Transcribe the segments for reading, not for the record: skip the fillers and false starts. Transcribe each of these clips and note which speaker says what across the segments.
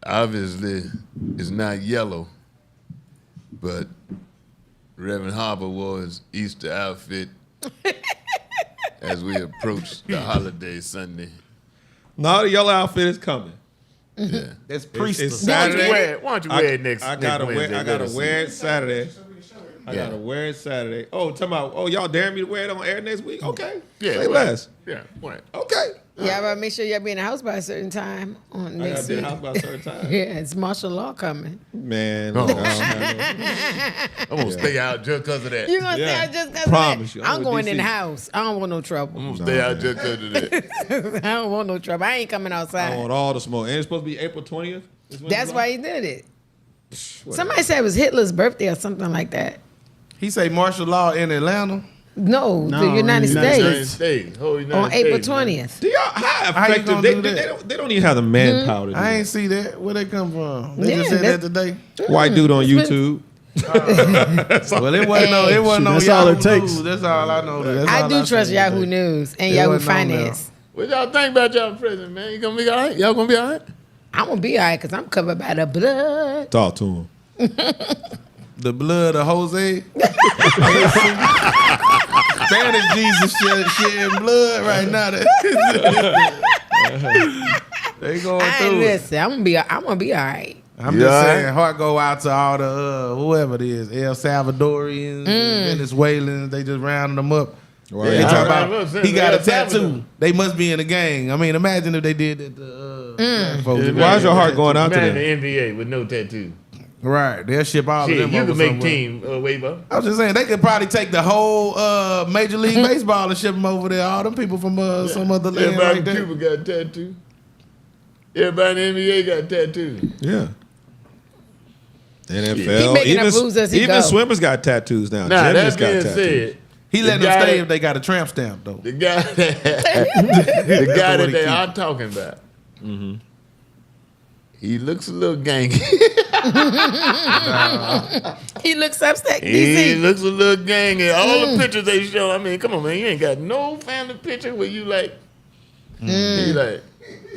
Speaker 1: obviously it's not yellow, but Reverend Harper wore his Easter outfit as we approach the holiday Sunday.
Speaker 2: No, the yellow outfit is coming.
Speaker 1: Yeah.
Speaker 3: That's priest.
Speaker 2: It's Saturday.
Speaker 1: Why don't you wear it next?
Speaker 2: I gotta wear it Saturday. I
Speaker 1: Yeah.
Speaker 2: gotta wear it Saturday. Oh, talking about, y'all daring me to wear it on air next week? Okay.
Speaker 1: Yeah,
Speaker 2: Say
Speaker 1: right.
Speaker 2: less.
Speaker 1: Yeah, right.
Speaker 2: Okay.
Speaker 4: Yeah, but make sure y'all be in the house by a certain time on
Speaker 2: I
Speaker 4: next
Speaker 2: gotta be in
Speaker 4: week.
Speaker 2: the house by a certain time.
Speaker 4: Yeah, it's martial law coming.
Speaker 2: Man,
Speaker 1: Oh.
Speaker 2: look, I don't have
Speaker 1: I'm gonna stay out just because of that.
Speaker 4: You gonna
Speaker 2: Yeah.
Speaker 4: stay out just because
Speaker 2: Promise
Speaker 4: of
Speaker 2: you.
Speaker 4: that?
Speaker 2: I'm
Speaker 4: I'm
Speaker 2: with
Speaker 4: going in the
Speaker 2: DC.
Speaker 4: house. I don't want no trouble.
Speaker 1: I'm gonna stay out just because of that.
Speaker 4: I don't want no trouble. I ain't coming
Speaker 2: I
Speaker 4: outside.
Speaker 2: want all the smoke. And it's supposed to be April 20th?
Speaker 4: That's why he did it. Somebody said it was Hitler's birthday or something like that.
Speaker 3: He say martial law in Atlanta.
Speaker 4: No,
Speaker 5: No,
Speaker 4: the United
Speaker 1: United
Speaker 4: States.
Speaker 1: States. Whole United
Speaker 4: On April
Speaker 1: States, man.
Speaker 4: 20th.
Speaker 2: Do y'all, how
Speaker 3: How you
Speaker 2: effective?
Speaker 3: gonna do that?
Speaker 2: They don't even have the manpower to do
Speaker 3: I
Speaker 2: that.
Speaker 3: ain't see that. Where they come from? They
Speaker 4: Yeah,
Speaker 3: just said that
Speaker 4: that-
Speaker 3: today.
Speaker 2: White dude on
Speaker 4: It's been-
Speaker 2: YouTube.
Speaker 3: Well, it wasn't no. It wasn't no
Speaker 5: That's all
Speaker 3: Yahoo
Speaker 5: it takes.
Speaker 3: News. That's all I know. That's
Speaker 4: I
Speaker 3: all
Speaker 4: do trust
Speaker 3: seen
Speaker 4: Yahoo
Speaker 3: today.
Speaker 4: News and
Speaker 3: It
Speaker 4: Yahoo
Speaker 3: wasn't on there.
Speaker 4: Finance.
Speaker 1: What y'all think about y'all president, man? You gonna be all right? Y'all gonna be all right?
Speaker 4: I'm gonna be all right because I'm covered by the blood.
Speaker 2: Talk to him.
Speaker 3: The blood of Jose. Spanish Jesus shedding blood right now. They going
Speaker 4: I ain't
Speaker 3: through it.
Speaker 4: listen. I'm gonna be all right.
Speaker 3: I'm
Speaker 1: You
Speaker 3: just
Speaker 1: all
Speaker 3: saying,
Speaker 1: right?
Speaker 3: heart go out to all the whoever it is, El Salvadorians, Venezuelans. They just rounding them up.
Speaker 2: Right.
Speaker 3: They
Speaker 1: Yeah,
Speaker 3: talk
Speaker 1: I
Speaker 3: about
Speaker 1: remember
Speaker 3: he got a
Speaker 1: El Salvador.
Speaker 3: tattoo. They must be in the gang. I mean, imagine if they did that to black folks.
Speaker 1: Yeah,
Speaker 2: Why is your heart going out to
Speaker 1: Man,
Speaker 2: them?
Speaker 1: the NBA with no tattoo.
Speaker 3: Right, they'll ship all
Speaker 1: Shit,
Speaker 3: of them
Speaker 1: you
Speaker 3: over
Speaker 1: can make
Speaker 3: somewhere.
Speaker 1: team, Weightball.
Speaker 3: I was just saying they could probably take the whole Major League Baseball and ship them over there. All them people from some other land
Speaker 1: Everybody
Speaker 3: like
Speaker 1: in
Speaker 3: that.
Speaker 1: Cuba got a tattoo. Everybody in the NBA got a tattoo.
Speaker 2: Yeah.
Speaker 4: He
Speaker 2: NFL.
Speaker 4: making up rules as he
Speaker 2: even
Speaker 4: go.
Speaker 2: swimmers got tattoos now.
Speaker 1: Now,
Speaker 2: Gymnasts
Speaker 1: that
Speaker 2: got
Speaker 1: being
Speaker 2: tattoos.
Speaker 1: said,
Speaker 3: He
Speaker 1: the
Speaker 3: let them
Speaker 1: guy
Speaker 3: stay
Speaker 1: that-
Speaker 3: if they got a tramp stamp though.
Speaker 1: the guy the guy that
Speaker 3: he
Speaker 1: they
Speaker 3: keep.
Speaker 1: are talking about, he looks a little gangy.
Speaker 4: He looks upset.
Speaker 1: He
Speaker 4: DC.
Speaker 1: looks a little gangy. All the pictures they show, I mean, come on, man, you ain't got no family picture where you like, you like,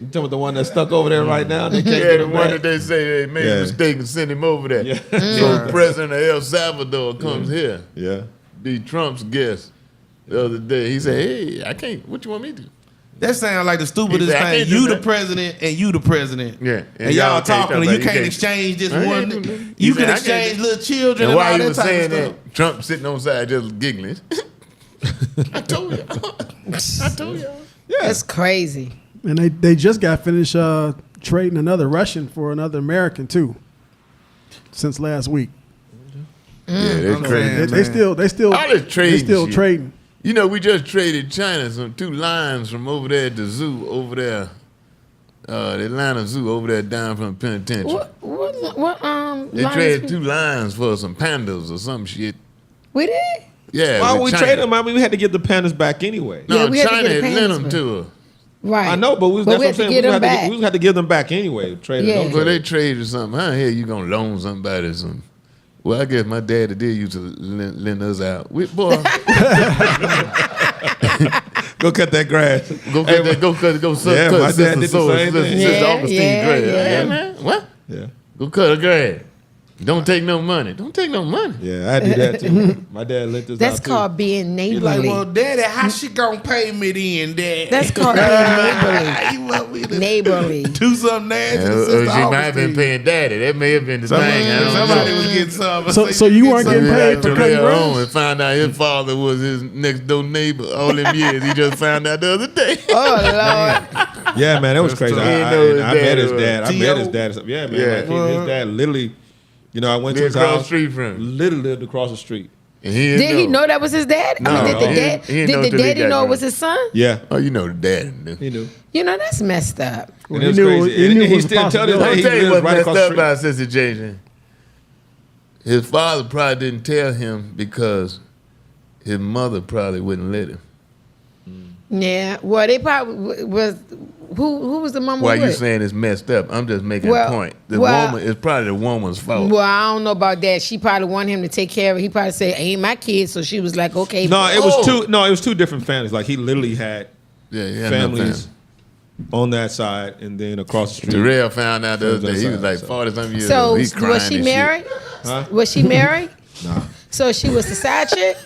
Speaker 2: You talking about the one that's stuck over there right now? They can't
Speaker 1: yeah,
Speaker 2: get
Speaker 1: the
Speaker 2: him
Speaker 1: one
Speaker 2: back?
Speaker 1: that they say they made
Speaker 2: Yeah.
Speaker 1: a mistake and sent him over there.
Speaker 2: Yeah.
Speaker 1: So President of El Salvador comes here,
Speaker 2: Yeah.
Speaker 1: be Trump's guest the other day. He said, hey, I can't, what you want me to do?
Speaker 3: That sounds like the stupidest
Speaker 1: He said, I
Speaker 3: thing.
Speaker 1: can't do
Speaker 3: You the
Speaker 1: that.
Speaker 3: president and you the president.
Speaker 1: Yeah.
Speaker 3: And y'all
Speaker 1: can't
Speaker 3: talking and
Speaker 1: talk
Speaker 3: you
Speaker 1: about it.
Speaker 3: can't exchange this
Speaker 1: I ain't
Speaker 3: one.
Speaker 1: do nothing.
Speaker 3: You
Speaker 1: He
Speaker 3: can
Speaker 1: said, I
Speaker 3: exchange
Speaker 1: can't-
Speaker 3: little children
Speaker 1: And
Speaker 3: and
Speaker 1: while
Speaker 3: all
Speaker 1: he
Speaker 3: that
Speaker 1: was
Speaker 3: type
Speaker 1: saying
Speaker 3: of stuff.
Speaker 1: that, Trump sitting on side just giggling. I told y'all. I told y'all.
Speaker 4: That's crazy.
Speaker 5: And they just got finished trading another Russian for another American too. Since last week,
Speaker 1: Yeah, that's
Speaker 3: I'm
Speaker 1: crazy.
Speaker 3: saying,
Speaker 5: they still
Speaker 1: All this trading
Speaker 5: they still
Speaker 1: shit.
Speaker 5: trading.
Speaker 1: You know, we just traded China some 2 lions from over there at the zoo over there. The Atlanta Zoo over there down from the penitentiary.
Speaker 4: What
Speaker 1: They
Speaker 4: lines
Speaker 1: traded 2 lions for some pandas or some shit.
Speaker 4: we did?
Speaker 1: Yeah.
Speaker 2: Why
Speaker 1: with
Speaker 2: would we
Speaker 1: China.
Speaker 2: trade them? I mean, we had to get the pandas back anyway.
Speaker 1: No,
Speaker 4: Yeah, we had to
Speaker 1: China
Speaker 4: get the
Speaker 1: had lent
Speaker 4: pandas
Speaker 1: them
Speaker 4: back.
Speaker 1: to her.
Speaker 4: Right.
Speaker 2: I know, but that's
Speaker 4: we
Speaker 2: what I'm
Speaker 4: had to
Speaker 2: saying.
Speaker 4: get them back.
Speaker 2: We had to give them back anyway. Trade
Speaker 4: Yeah.
Speaker 2: them.
Speaker 1: Well, they traded something. How the hell you gonna loan somebody some? Well, I guess my daddy did used to lend us out. Boy,
Speaker 2: Go cut that grass.
Speaker 1: go cut that. Go cut. Go cut.
Speaker 2: Yeah,
Speaker 1: cut
Speaker 2: my dad
Speaker 1: Sister
Speaker 2: did the
Speaker 1: Soul,
Speaker 2: same thing.
Speaker 1: Sister
Speaker 4: Yeah,
Speaker 1: Augustine
Speaker 4: yeah,
Speaker 1: grass.
Speaker 4: yeah.
Speaker 1: Yeah, man. What?
Speaker 2: Yeah.
Speaker 1: Go cut a grass. Don't take no money. Don't take no money.
Speaker 2: Yeah, I do that too. My dad lent us
Speaker 4: That's
Speaker 2: out too.
Speaker 4: called being
Speaker 3: He
Speaker 4: neighborly.
Speaker 3: like, well, daddy, how she gonna pay me then, dad?
Speaker 4: That's called being
Speaker 3: You want me to
Speaker 4: neighborly.
Speaker 3: do something nasty to
Speaker 1: Or
Speaker 3: Sister
Speaker 1: she might have been
Speaker 3: Augustine?
Speaker 1: paying daddy. That may have been the thing. I don't
Speaker 3: Somebody
Speaker 1: know.
Speaker 3: was getting some.
Speaker 5: So you weren't getting paid for
Speaker 1: To
Speaker 5: cutting
Speaker 1: later on
Speaker 5: grass?
Speaker 1: and found out his father was his next door neighbor all them years. He just found out the other day.
Speaker 4: Oh Lord.
Speaker 2: Yeah, man, that was crazy.
Speaker 1: true.
Speaker 2: I
Speaker 1: He didn't know his
Speaker 2: met
Speaker 1: dad
Speaker 2: his
Speaker 1: was
Speaker 2: dad. I met
Speaker 3: T.O.
Speaker 2: his dad. Yeah, man.
Speaker 1: Yeah.
Speaker 2: Like, his dad literally, I went to
Speaker 1: Lived
Speaker 2: his
Speaker 1: across the
Speaker 2: house.
Speaker 1: street from him.
Speaker 2: Literally lived across the street.
Speaker 1: And he
Speaker 4: Did he know that was his dad?
Speaker 1: No,
Speaker 4: I mean, did the
Speaker 1: he
Speaker 4: dad?
Speaker 1: didn't- he didn't know
Speaker 4: Did the
Speaker 1: till he
Speaker 4: daddy
Speaker 1: got
Speaker 4: know it
Speaker 1: grown.
Speaker 4: was his son?
Speaker 2: Yeah,
Speaker 1: Oh, you know the dad knew.
Speaker 2: he knew.
Speaker 4: That's messed up.
Speaker 5: Well,
Speaker 2: And it was
Speaker 5: he knew-
Speaker 2: crazy.
Speaker 5: he
Speaker 2: And
Speaker 5: knew it
Speaker 2: he
Speaker 5: was a
Speaker 2: still tell this
Speaker 5: possibility.
Speaker 1: I'll
Speaker 2: day he
Speaker 1: tell you
Speaker 2: lives
Speaker 1: what
Speaker 2: right
Speaker 1: messed
Speaker 2: across the
Speaker 1: up
Speaker 2: street.
Speaker 1: about Sister Jason. His father probably didn't tell him because his mother probably wouldn't let him.
Speaker 4: Yeah. Well, they probably was. Who was the mama
Speaker 1: Why
Speaker 4: with?
Speaker 1: you saying it's messed up? I'm just making
Speaker 4: Well,
Speaker 1: a point. The
Speaker 4: well-
Speaker 1: woman, it's probably the woman's fault.
Speaker 4: Well, I don't know about that. She probably wanted him to take care of it. He probably said, "Ain't my kid," so she was like, "Okay."
Speaker 2: No, it was
Speaker 1: Oh.
Speaker 2: two. No, it was two different families. Like he literally had
Speaker 1: Yeah,
Speaker 2: families on that side, and then across the street.
Speaker 1: Terrell found out the other day. He was like
Speaker 2: So-
Speaker 1: 40-something years
Speaker 4: So
Speaker 1: old. He's crying
Speaker 4: was she
Speaker 1: and shit.
Speaker 4: married?
Speaker 2: Huh?
Speaker 4: Was she married?
Speaker 2: Nah.
Speaker 4: So she was the side chick?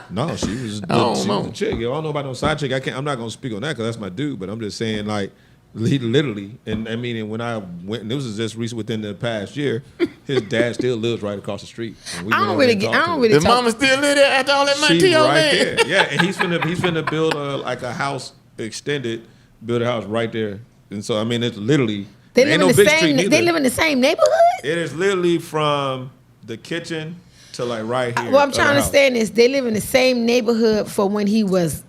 Speaker 2: No, she was a chick. Yo, I don't know about no side chick. I'm not gonna speak on that because that's my dude. But I'm just saying, like, he literally, and I mean, and when I went, and this was just recent within the past year. His dad still lives right across the street. And we
Speaker 4: I
Speaker 2: went
Speaker 4: don't
Speaker 2: over
Speaker 4: really
Speaker 2: there
Speaker 4: get.
Speaker 2: and
Speaker 4: I
Speaker 2: talked
Speaker 4: don't
Speaker 2: to
Speaker 4: really
Speaker 1: The
Speaker 4: talk.
Speaker 1: mama still live there after all that
Speaker 2: her.
Speaker 1: money
Speaker 2: She
Speaker 1: old
Speaker 2: right
Speaker 1: man.
Speaker 2: there. Yeah, and he's finna build like a house extended, build a house right there. And so I mean, it's literally
Speaker 4: They
Speaker 2: ain't
Speaker 4: live
Speaker 2: no
Speaker 4: in the
Speaker 2: big
Speaker 4: same.
Speaker 2: street
Speaker 4: They
Speaker 2: neither.
Speaker 4: live in the same neighborhood.
Speaker 2: It is literally from the kitchen to like right here.
Speaker 4: What I'm
Speaker 2: of the
Speaker 4: trying to
Speaker 2: house.
Speaker 4: understand is they live in the same neighborhood for when he was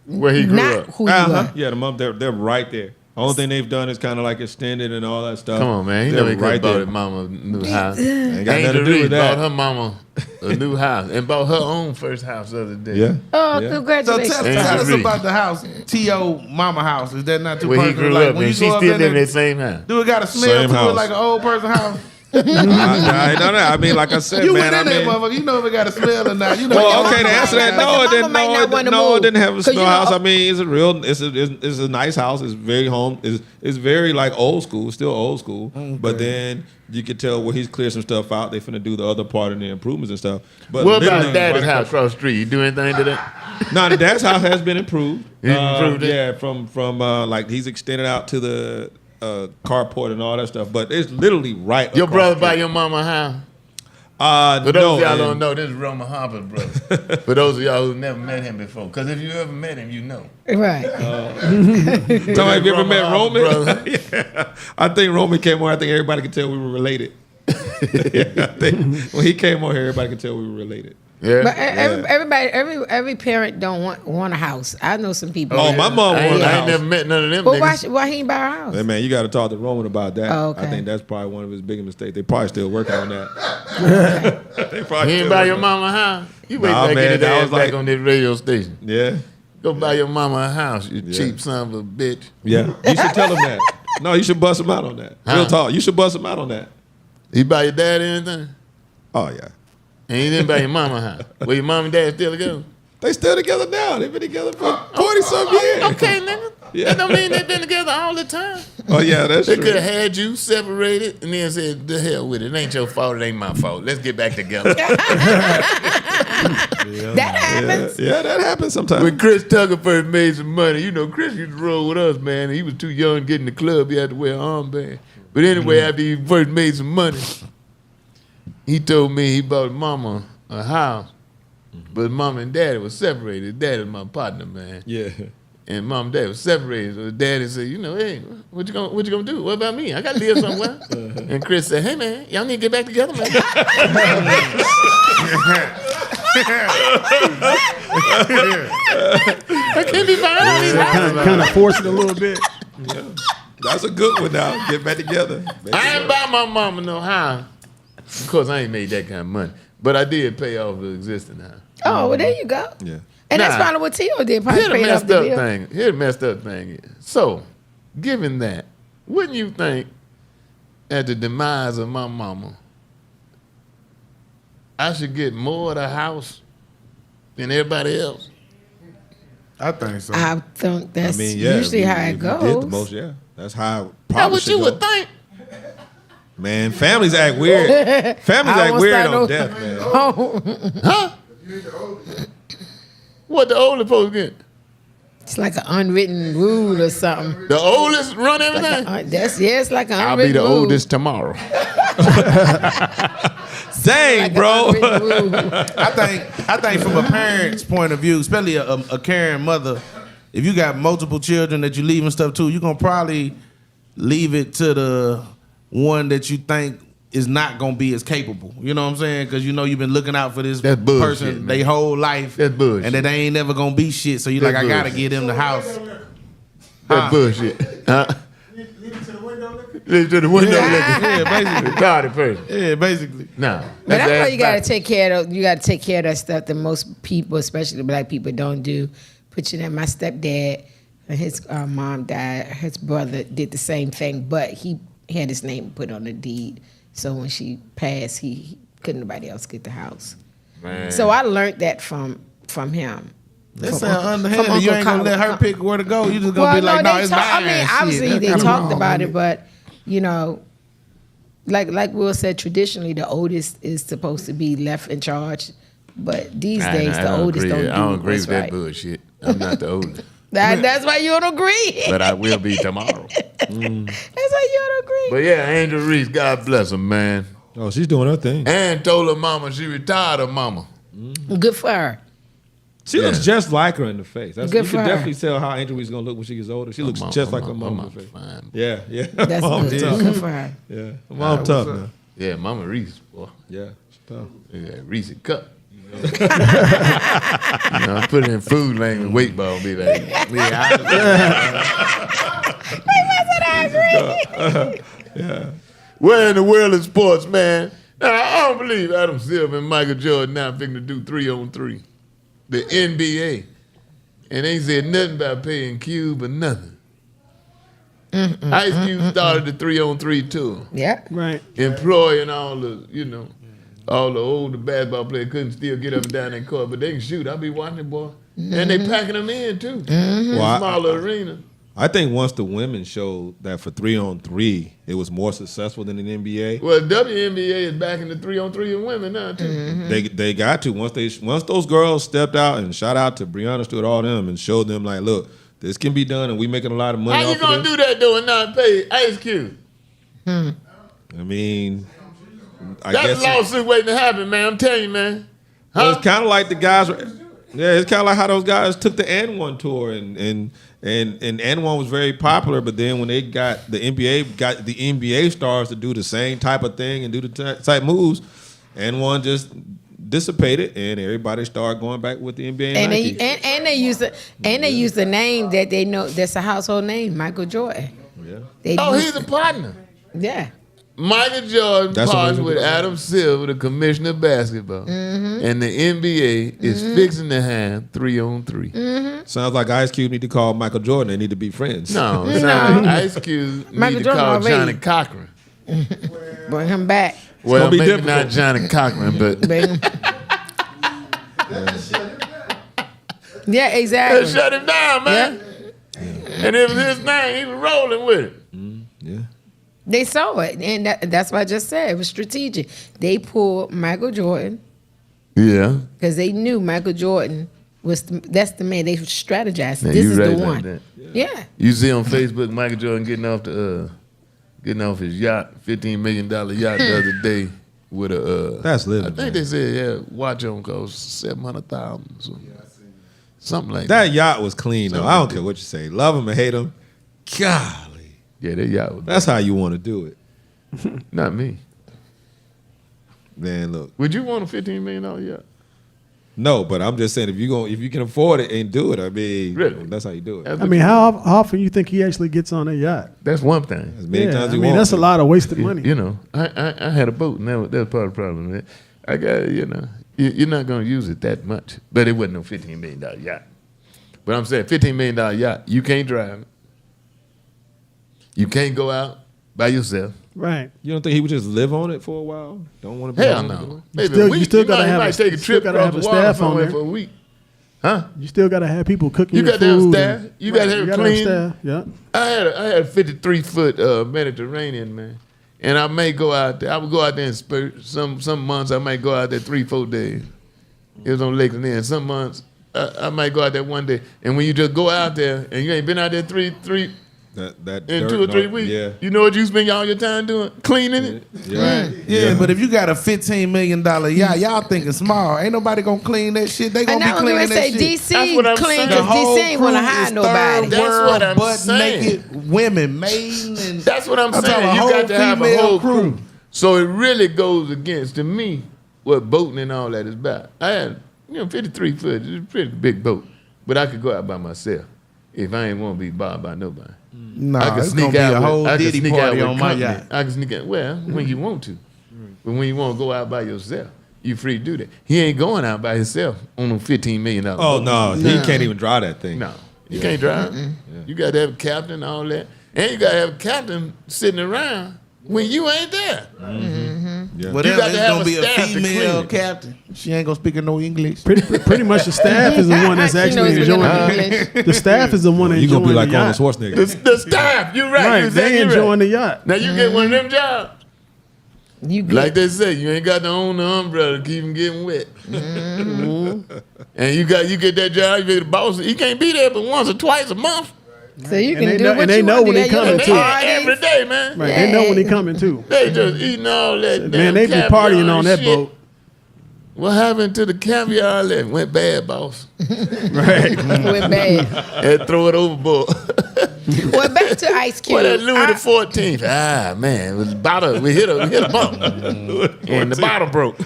Speaker 1: Where he grew
Speaker 4: not
Speaker 1: up.
Speaker 4: who you were.
Speaker 2: Yeah, the mom, they're right there. Only thing they've done is kind of like extended and all that stuff.
Speaker 1: Come on, man. He
Speaker 2: They're
Speaker 1: never could have bought
Speaker 2: there.
Speaker 1: his mama a new house.
Speaker 2: Ain't got
Speaker 1: Angel
Speaker 2: nothing to do
Speaker 1: Reed
Speaker 2: with
Speaker 1: bought
Speaker 2: that.
Speaker 1: her mama a new house and bought her own first house the other day.
Speaker 2: Yeah.
Speaker 4: Oh,
Speaker 2: Yeah.
Speaker 3: So
Speaker 4: congratulations!
Speaker 3: tell
Speaker 1: Angel
Speaker 3: us
Speaker 1: Reed.
Speaker 3: about the house, T.O. mama house. Is that not too
Speaker 1: Where he
Speaker 3: personal?
Speaker 1: grew
Speaker 3: Like,
Speaker 1: up
Speaker 3: when you
Speaker 1: and she
Speaker 3: go up
Speaker 1: still
Speaker 3: there,
Speaker 1: live in that same house.
Speaker 3: do it got a smell
Speaker 2: Same
Speaker 3: to
Speaker 2: house.
Speaker 3: it like an old person house?
Speaker 2: I mean, like I said,
Speaker 3: You
Speaker 2: man.
Speaker 3: went in there,
Speaker 2: I mean,
Speaker 3: motherfucker. You know if it got a smell or not. You know.
Speaker 2: well, okay. To answer that,
Speaker 4: But
Speaker 2: no,
Speaker 4: your
Speaker 2: it didn't.
Speaker 4: mama might
Speaker 2: No,
Speaker 4: not
Speaker 2: it,
Speaker 4: wanna
Speaker 2: no, it
Speaker 4: move.
Speaker 2: didn't have a
Speaker 4: 'Cause you
Speaker 2: smell
Speaker 4: know-
Speaker 2: house. I mean, it's a real. It's a nice house. It's very home. It's very like old school. Still old school. But then you could tell where he's cleared some stuff out. They finna do the other part and the improvements and stuff. But
Speaker 1: What about
Speaker 2: literally
Speaker 1: daddy's
Speaker 2: right
Speaker 1: house across the street? You do anything to that?
Speaker 2: No, the dad's house has been improved.
Speaker 1: He's improved it?
Speaker 2: Yeah, from like he's extended out to the carport and all that stuff. But it's literally right.
Speaker 1: Your
Speaker 2: across
Speaker 1: brother
Speaker 2: the
Speaker 1: buy
Speaker 2: street.
Speaker 1: your mama a house?
Speaker 2: no,
Speaker 1: For those of y'all
Speaker 2: and-
Speaker 1: don't know, this is Roman Harper's brother. For those of y'all who've never met him before. Because if you ever met him, you know.
Speaker 4: Right.
Speaker 2: Talking about, have you ever met
Speaker 1: Roman
Speaker 2: Roman?
Speaker 1: Harper,
Speaker 2: Yeah. I think Roman came on. I think everybody could tell we were related. I think when he came on here, everybody could tell we were related.
Speaker 1: Yeah.
Speaker 4: But every parent don't want a house. I know some people.
Speaker 2: Oh, my mom
Speaker 1: I
Speaker 2: wanted
Speaker 1: ain't,
Speaker 2: a
Speaker 1: I ain't
Speaker 2: house.
Speaker 1: never met none of them
Speaker 4: But
Speaker 1: niggas.
Speaker 4: why he ain't buy a house?
Speaker 2: Hey, man, you got to talk to Roman about that.
Speaker 4: Oh, okay.
Speaker 2: I think that's probably one of his biggest mistakes. They probably still working on that. They probably
Speaker 1: He ain't
Speaker 2: still
Speaker 1: buy your
Speaker 2: working on
Speaker 1: mama a house? You wait
Speaker 2: Nah,
Speaker 1: till I
Speaker 2: man,
Speaker 1: get his
Speaker 2: that
Speaker 1: ass
Speaker 2: was
Speaker 1: back
Speaker 2: like-
Speaker 1: on this radio station.
Speaker 2: it. Yeah.
Speaker 1: Go buy your mama a house, you cheap son of a bitch.
Speaker 2: Yeah. You should tell him that. No, you should bust him out on that. Real
Speaker 1: Huh?
Speaker 2: talk. You should bust him out on that.
Speaker 1: He buy your dad anything?
Speaker 2: Oh, yeah.
Speaker 1: And he didn't buy your mama a house. Well, your mom and dad still together?
Speaker 2: They still together now. They've been together for 40-some years.
Speaker 1: Okay, nigga.
Speaker 2: Yeah.
Speaker 1: That don't mean they've been together all the time.
Speaker 2: Oh, yeah, that's
Speaker 1: They
Speaker 2: true.
Speaker 1: could have had you separated and then said, the hell with it. It ain't your fault. It ain't my fault. Let's get back together.
Speaker 4: That happens.
Speaker 2: Yeah, that happens sometimes.
Speaker 1: When Chris Tucker first made some money, you know, Chris used to roll with us, man. He was too young to get in the club. He had to wear an armband. But anyway, after he first made some money, he told me he bought mama a house. But mom and daddy was separated. Daddy was my partner, man.
Speaker 2: Yeah.
Speaker 1: And mom and dad was separated. So daddy said, you know, hey, what you gonna do? What about me? I gotta live somewhere. And Chris said, hey man, y'all need to get back together, man. I can't be buying all these houses.
Speaker 5: Kind of force it a little bit.
Speaker 2: Yeah. That's a good one now. Get back together.
Speaker 1: I ain't buy my mama no house. Of course, I ain't made that kind of money. But I did pay off the existing house.
Speaker 4: Oh, well, there you go.
Speaker 2: Yeah.
Speaker 4: And that's
Speaker 1: Nah.
Speaker 4: probably what Tio did. Probably
Speaker 1: Here the
Speaker 4: paid off
Speaker 1: messed
Speaker 4: the
Speaker 1: up
Speaker 4: bill.
Speaker 1: thing. Here the messed up thing is. So, given that, wouldn't you think at the demise of my mama, I should get more of the house than everybody else?
Speaker 3: I think so.
Speaker 4: I think that's
Speaker 2: I mean, yeah.
Speaker 4: usually how
Speaker 2: if
Speaker 4: it
Speaker 2: you
Speaker 4: goes.
Speaker 2: did the most, yeah. That's how it
Speaker 1: That's
Speaker 2: probably
Speaker 1: what
Speaker 2: should
Speaker 1: you
Speaker 2: go.
Speaker 1: would think.
Speaker 2: Man, families act weird. Families
Speaker 4: I
Speaker 2: act
Speaker 4: won't
Speaker 2: weird
Speaker 4: start
Speaker 2: on
Speaker 4: no-
Speaker 2: death, man.
Speaker 1: Huh? What the oldest folks get?
Speaker 4: It's like an unwritten rule or something.
Speaker 1: The oldest run everything?
Speaker 4: It's like an
Speaker 1: I'll
Speaker 4: unwritten
Speaker 1: be the
Speaker 4: rule.
Speaker 1: oldest tomorrow.
Speaker 2: Dang,
Speaker 4: Like an
Speaker 2: bro.
Speaker 4: unwritten rule.
Speaker 3: I think from a parent's point of view, especially a caring mother, if you got multiple children that you leaving stuff to, you're gonna probably leave it to the one that you think is not gonna be as capable. You know what I'm saying? Because you know you've been looking out for this
Speaker 1: That's bullshit,
Speaker 3: person
Speaker 1: man.
Speaker 3: their whole life,
Speaker 1: That's bullshit.
Speaker 3: and that they ain't never gonna be shit. So you
Speaker 1: That's
Speaker 3: like, I gotta
Speaker 1: bullshit.
Speaker 3: get him the house.
Speaker 1: That's bullshit. Huh?
Speaker 6: Leave it to the window looking.
Speaker 1: Leave to the window looking.
Speaker 3: Yeah, basically.
Speaker 1: Retarded person.
Speaker 3: Yeah, basically.
Speaker 1: No.
Speaker 4: But that's why
Speaker 1: ass
Speaker 4: you gotta
Speaker 1: back.
Speaker 4: take care of you gotta take care of that stuff that most people, especially the black people, don't do. Put you in my stepdad, when his mom died, his brother did the same thing, but he had his name put on the deed. So when she passed, he couldn't nobody else get the house.
Speaker 1: Man.
Speaker 4: So I learned that from him.
Speaker 3: That sound underhanded. You ain't gonna let her pick where to go. You just gonna be like, no, it's
Speaker 4: I
Speaker 3: mine.
Speaker 4: mean, obviously they talked about it, but you know, like Will said, traditionally the oldest is supposed to be left in charge, but these days the oldest don't do
Speaker 1: I don't agree
Speaker 4: what's
Speaker 1: with that
Speaker 4: right.
Speaker 1: bullshit. I'm not the oldest.
Speaker 4: That's why you don't agree.
Speaker 1: But I will be tomorrow.
Speaker 4: That's why you don't agree.
Speaker 1: But yeah, Angel Reese, God bless her, man.
Speaker 2: Oh, she's doing her thing.
Speaker 1: And told her mama she retired her mama.
Speaker 4: Good for her.
Speaker 2: She looks just like her in the face. That's,
Speaker 4: Good
Speaker 2: you
Speaker 4: for
Speaker 2: can
Speaker 4: her.
Speaker 2: definitely tell how Angel Reese is gonna look when she gets older. She looks just like her mom in the face.
Speaker 1: Fine.
Speaker 2: Yeah.
Speaker 4: That's
Speaker 2: Mom
Speaker 4: good.
Speaker 2: tough.
Speaker 4: Good for her.
Speaker 2: Yeah, her mom tough now.
Speaker 1: Yeah, Mama Reese, boy.
Speaker 2: Yeah, she's tough.
Speaker 1: Yeah, Reese cup. I put it in food language, Weightball, be like,
Speaker 2: Yeah.
Speaker 1: where in the world of sports, man? Now, I don't believe Adam Silver and Michael Jordan now fixing to do 3-on-3. The NBA. And they said nothing about paying Cube or nothing. Ice Cube started the 3-on-3 tour.
Speaker 4: Yeah.
Speaker 5: Right.
Speaker 1: Employing all the, all the older basketball players couldn't still get up and down that court, but they can shoot. I'll be watching it, boy. And they packing them in, too.
Speaker 2: Well,
Speaker 1: Smaller arena.
Speaker 2: I think once the women showed that for 3-on-3, it was more successful than an NBA.
Speaker 1: Well, WNBA is back in the 3-on-3 and women now, too.
Speaker 2: They got to once those girls stepped out, and shout out to Breonna Stewart, all them, and showed them like, look, this can be done, and we making a lot of money.
Speaker 1: How you
Speaker 2: off
Speaker 1: gonna
Speaker 2: of this.
Speaker 1: do that though and not pay Ice Cube?
Speaker 2: I mean, I
Speaker 1: That's
Speaker 2: guess
Speaker 1: a lawsuit waiting to happen, man. I'm telling you, man.
Speaker 2: well, it's kind of like the guys. Yeah, it's kind of like how those guys took the N1 tour, and N1 was very popular. But then when they got the NBA stars to do the same type of thing and do the type moves, N1 just dissipated, and everybody started going back with the NBA.
Speaker 4: And
Speaker 2: Nike.
Speaker 4: they use the name that they know that's a household name, Michael Jordan.
Speaker 2: Yeah.
Speaker 1: He's a partner.
Speaker 4: Yeah.
Speaker 1: Michael Jordan
Speaker 2: That's what
Speaker 1: partners
Speaker 2: we
Speaker 1: with
Speaker 2: do.
Speaker 1: Adam Silver, the commissioner of basketball, and the NBA is fixing to have 3-on-3.
Speaker 2: Sounds like Ice Cube need to call Michael Jordan. They need to be friends.
Speaker 1: No, it's not like Ice Cube
Speaker 4: Michael
Speaker 1: need to
Speaker 4: Jordan
Speaker 1: call
Speaker 4: already.
Speaker 1: Johnny Cochran.
Speaker 4: Bring him back.
Speaker 1: Well,
Speaker 2: gonna be
Speaker 1: maybe
Speaker 2: difficult.
Speaker 1: not Johnny Cochran, but
Speaker 4: Bring him. Yeah, exactly.
Speaker 1: shut him down, man. And it was his name. He was rolling with it.
Speaker 2: Yeah.
Speaker 4: They saw it, and that's what I just said. It was strategic. They pulled Michael Jordan
Speaker 1: Yeah.
Speaker 4: because they knew Michael Jordan that's the man. They strategized.
Speaker 1: Yeah,
Speaker 4: This
Speaker 1: you
Speaker 4: is
Speaker 1: right
Speaker 4: the
Speaker 1: about
Speaker 4: one.
Speaker 1: that.
Speaker 4: Yeah.
Speaker 1: You see on Facebook Michael Jordan getting off his yacht, $15 million yacht the other day with a
Speaker 2: That's living,
Speaker 1: I think they said watch on cost $700,000. Something like
Speaker 2: That yacht was clean though. I don't care what you say. Love him or hate him. Golly.
Speaker 1: Yeah, that yacht was
Speaker 2: That's how you want to do it.
Speaker 1: not me.
Speaker 2: Man, look.
Speaker 1: Would you want a $15 million yacht?
Speaker 2: No, but I'm just saying if you can afford it and do it, I mean,
Speaker 1: Really?
Speaker 2: that's how you do it.
Speaker 1: That's
Speaker 5: I mean, how often you think he actually gets on a yacht?
Speaker 1: That's one thing.
Speaker 2: As many
Speaker 5: Yeah,
Speaker 2: times
Speaker 5: I
Speaker 2: you
Speaker 5: mean,
Speaker 2: want
Speaker 5: that's
Speaker 2: to.
Speaker 5: a lot of wasted money.
Speaker 1: You know, I had a boat, and that was part of the problem. Man. I got, you're not going to use it that much. But it wasn't no $15 million yacht. But I'm saying $15 million yacht, you can't drive it. You can't go out by yourself.
Speaker 5: Right.
Speaker 2: You don't think he would just live on it for a while? Don't want to be
Speaker 1: Hell
Speaker 2: on
Speaker 1: no.
Speaker 2: it?
Speaker 1: Maybe
Speaker 5: still-
Speaker 1: a
Speaker 5: you
Speaker 1: week.
Speaker 5: still gotta have
Speaker 1: might
Speaker 5: a-
Speaker 1: take a
Speaker 5: still
Speaker 1: trip
Speaker 5: gotta
Speaker 1: across
Speaker 5: have
Speaker 1: the
Speaker 5: a
Speaker 1: water
Speaker 5: staff on
Speaker 1: somewhere
Speaker 5: there.
Speaker 1: for a week. Huh?
Speaker 5: You still got to have people cooking
Speaker 1: You
Speaker 5: your
Speaker 1: got to have
Speaker 5: food.
Speaker 1: staff.
Speaker 5: and-
Speaker 1: You gotta have
Speaker 5: you gotta
Speaker 1: clean.
Speaker 5: staff. Yeah.
Speaker 1: I had a 53-foot Mediterranean, man. And I may go out there. I would go out there in spurts. Some months I might go out there 3-4 days. It was on Lake Lanier. Some months I might go out there one day. And when you just go out there and you ain't been out there three
Speaker 2: That
Speaker 1: in
Speaker 2: dirt
Speaker 1: 2 or 3
Speaker 2: north-
Speaker 1: weeks,
Speaker 2: Yeah.
Speaker 1: you know what you spend all your time doing? Cleaning it.
Speaker 2: Yeah.
Speaker 3: Yeah, but if you got a $15 million yacht, y'all thinking small. Ain't nobody gonna clean that shit. They
Speaker 4: And
Speaker 3: gonna
Speaker 4: now
Speaker 3: be
Speaker 4: I'm
Speaker 3: cleaning
Speaker 4: going to
Speaker 3: that
Speaker 4: say
Speaker 3: shit.
Speaker 4: DC
Speaker 1: That's what I'm
Speaker 4: clean
Speaker 1: saying.
Speaker 3: The
Speaker 4: because
Speaker 3: whole
Speaker 4: DC ain't want to
Speaker 3: crew
Speaker 4: hire
Speaker 3: is
Speaker 4: nobody.
Speaker 1: That's
Speaker 3: third
Speaker 1: what I'm
Speaker 3: butt
Speaker 1: saying.
Speaker 3: naked women, maiden, and
Speaker 1: That's what I'm
Speaker 3: talking
Speaker 1: saying.
Speaker 3: about
Speaker 1: You got to have a
Speaker 3: female
Speaker 1: whole crew. So it really goes against, to me, what boating and all that is about. I had, 53 foot. It's a pretty big boat. But I could go out by myself if I ain't want to be bothered by nobody.
Speaker 3: Nah,
Speaker 1: I can
Speaker 3: it's
Speaker 1: sneak
Speaker 3: gonna be
Speaker 1: out
Speaker 3: a
Speaker 1: with-
Speaker 3: whole
Speaker 1: I can
Speaker 3: Diddy
Speaker 1: sneak out
Speaker 3: party
Speaker 1: with
Speaker 3: on my
Speaker 1: company.
Speaker 3: yacht.
Speaker 1: I can sneak out, well, when you want to. But when you want to go out by yourself, you free to do that. He ain't going out by himself on a $15 million
Speaker 2: Oh
Speaker 1: boat.
Speaker 2: no, he can't even drive that thing.
Speaker 1: No, you can't drive. You got to have a captain, all that. And you got to have a captain sitting around when you ain't there.
Speaker 2: Yeah.
Speaker 3: Whatever,
Speaker 1: You got to
Speaker 3: it's
Speaker 1: have
Speaker 3: gonna
Speaker 1: a
Speaker 3: be a
Speaker 1: staff to
Speaker 3: female
Speaker 1: clean it.
Speaker 3: captain. She ain't gonna speak in no English.
Speaker 5: Pretty much the staff is the one that's
Speaker 4: She
Speaker 5: actually
Speaker 4: knows
Speaker 5: enjoying
Speaker 4: English.
Speaker 5: the staff is the one
Speaker 2: You
Speaker 5: enjoying
Speaker 2: gonna be like
Speaker 5: the
Speaker 2: Arnold
Speaker 5: yacht.
Speaker 2: Schwarzenegger.
Speaker 1: The staff, you're right.
Speaker 5: Right,
Speaker 1: You
Speaker 5: they
Speaker 1: you're
Speaker 5: enjoying
Speaker 1: right.
Speaker 5: the yacht.
Speaker 1: Now you get one of them jobs.
Speaker 4: You good.
Speaker 1: Like they say, you ain't got to own the umbrella to keep them getting wet. And you get that job, you be the boss. You can't be there but once or twice a month.
Speaker 4: So you
Speaker 5: And
Speaker 4: can
Speaker 5: they
Speaker 4: do
Speaker 5: know-
Speaker 4: what
Speaker 5: and they
Speaker 4: you
Speaker 5: know
Speaker 4: want
Speaker 5: when
Speaker 4: to
Speaker 5: they
Speaker 4: do.
Speaker 5: coming,
Speaker 1: And they
Speaker 5: too.
Speaker 1: every day, man.
Speaker 5: Right, they know when they coming too.
Speaker 1: They just eating all that.
Speaker 5: Man,
Speaker 1: damn
Speaker 5: they be
Speaker 1: caviar
Speaker 5: partying
Speaker 1: and
Speaker 5: on that
Speaker 1: shit.
Speaker 5: boat.
Speaker 1: What happened to the caviar left? Went bad, boss.
Speaker 5: Right.
Speaker 4: We're bad.
Speaker 1: Had throw it overboard.
Speaker 4: Well, back to Ice Cube.
Speaker 1: What that Louis the 14th? Ah man, it was bottom. We hit a bump, and the bottom broke.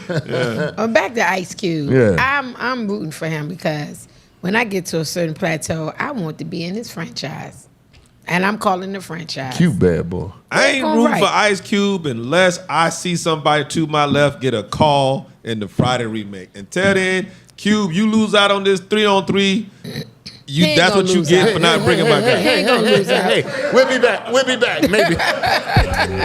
Speaker 4: Back to Ice Cube.
Speaker 1: Yeah.
Speaker 4: I'm rooting for him because when I get to a certain plateau, I want to be in his franchise, and I'm calling the franchise.
Speaker 1: Cute bad boy.
Speaker 2: I ain't
Speaker 4: All
Speaker 2: rooting
Speaker 4: right.
Speaker 2: for Ice Cube unless I see somebody to my left get a call in the Friday remake. Until then, Cube, you lose out on this 3-on-3.
Speaker 4: He ain't
Speaker 2: That's
Speaker 4: gonna
Speaker 2: what you
Speaker 4: lose
Speaker 2: get
Speaker 4: out.
Speaker 2: for not bringing my
Speaker 4: He ain't gonna lose out.
Speaker 1: We'll be back. Maybe.